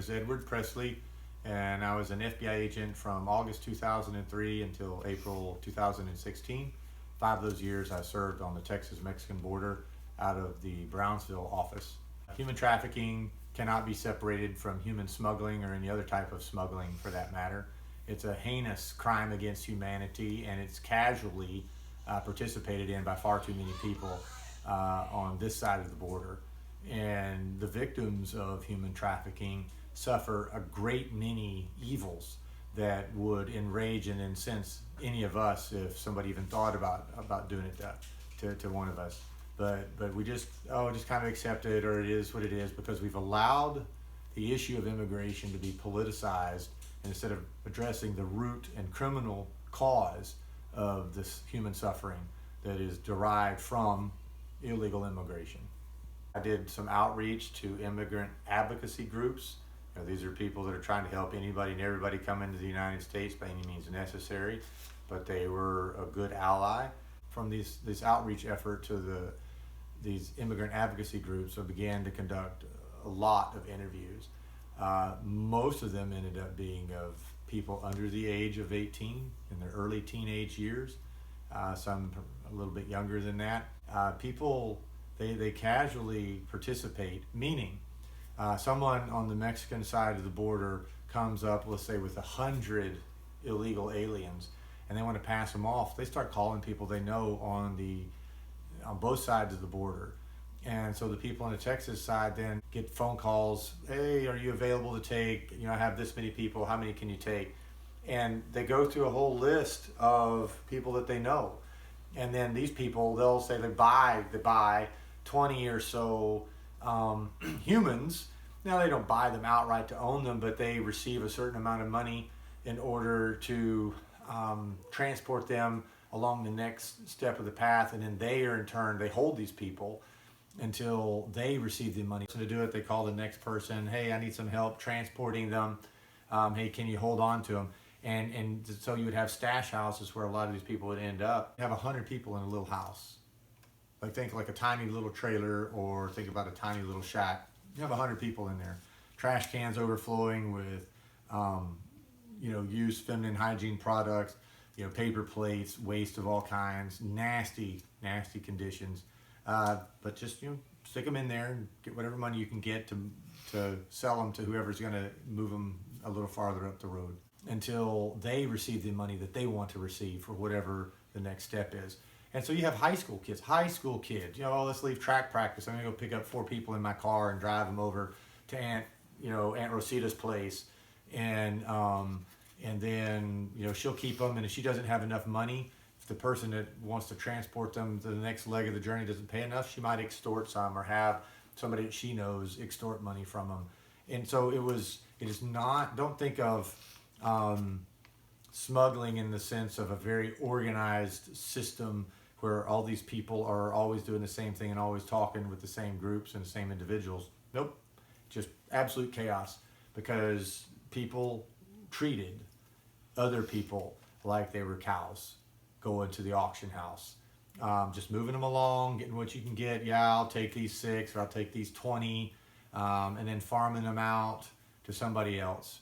is Edward Presley, and I was an FBI agent from August 2003 until April 2016. 5 of those years I served on the Texas-Mexican border out of the Brownsville office. Human trafficking cannot be separated from human smuggling or any other type of smuggling for that matter. It's a heinous crime against humanity, and it's casually participated in by far too many people on this side of the border. And the victims of human trafficking suffer a great many evils that would enrage and incense any of us if somebody even thought about doing it to one of us. But we just kind of accept it, or it is what it is, because we've allowed the issue of immigration to be politicized instead of addressing the root and criminal cause of this human suffering that is derived from illegal immigration. I did some outreach to immigrant advocacy groups. These are people that are trying to help anybody and everybody come into the United States by any means necessary, but they were a good ally. From this outreach effort to these immigrant advocacy groups, I began to conduct a lot of interviews. Most of them ended up being of people under the age of 18 in their early teenage years, some a little bit younger than that. People, they casually participate, meaning someone on the Mexican side of the border comes up, let's say, with 100 illegal aliens, and they want to pass them off. They start calling people they know on both sides of the border. And so the people on the Texas side then get phone calls, hey, are you available to take, I have this many people, how many can you take? And they go through a whole list of people that they know. And then these people, they'll say they buy 20 or so humans. Now they don't buy them outright to own them, but they receive a certain amount of money in order to transport them along the next step of the path. And then they are in turn, they hold these people until they receive the money. So to do it, they call the next person, hey, I need some help transporting them. Hey, can you hold on to them? And so you would have stash houses where a lot of these people would end up. You have 100 people in a little house. Like think like a tiny little trailer, or think about a tiny little shack. You have 100 people in there. Trash cans overflowing with, used feminine hygiene products, paper plates, waste of all kinds, nasty conditions. But just stick them in there and get whatever money you can get to sell them to whoever's going to move them a little farther up the road until they receive the money that they want to receive for whatever the next step is. And so you have high school kids, let's leave track practice. I'm gonna go pick up 4 people in my car and drive them over to Aunt Rosita's place, and then she'll keep them. And if she doesn't have enough money, if the person that wants to transport them to the next leg of the journey doesn't pay enough, she might extort some, or have somebody that she knows extort money from them. And so it is not, don't think of smuggling in the sense of a very organized system where all these people are always doing the same thing and always talking with the same groups and the same individuals. Nope, just absolute chaos, because people treated other people like they were cows going to the auction house, just moving them along, getting what you can get. Yeah, I'll take these 6, or I'll take these 20, and then farming them out to somebody else.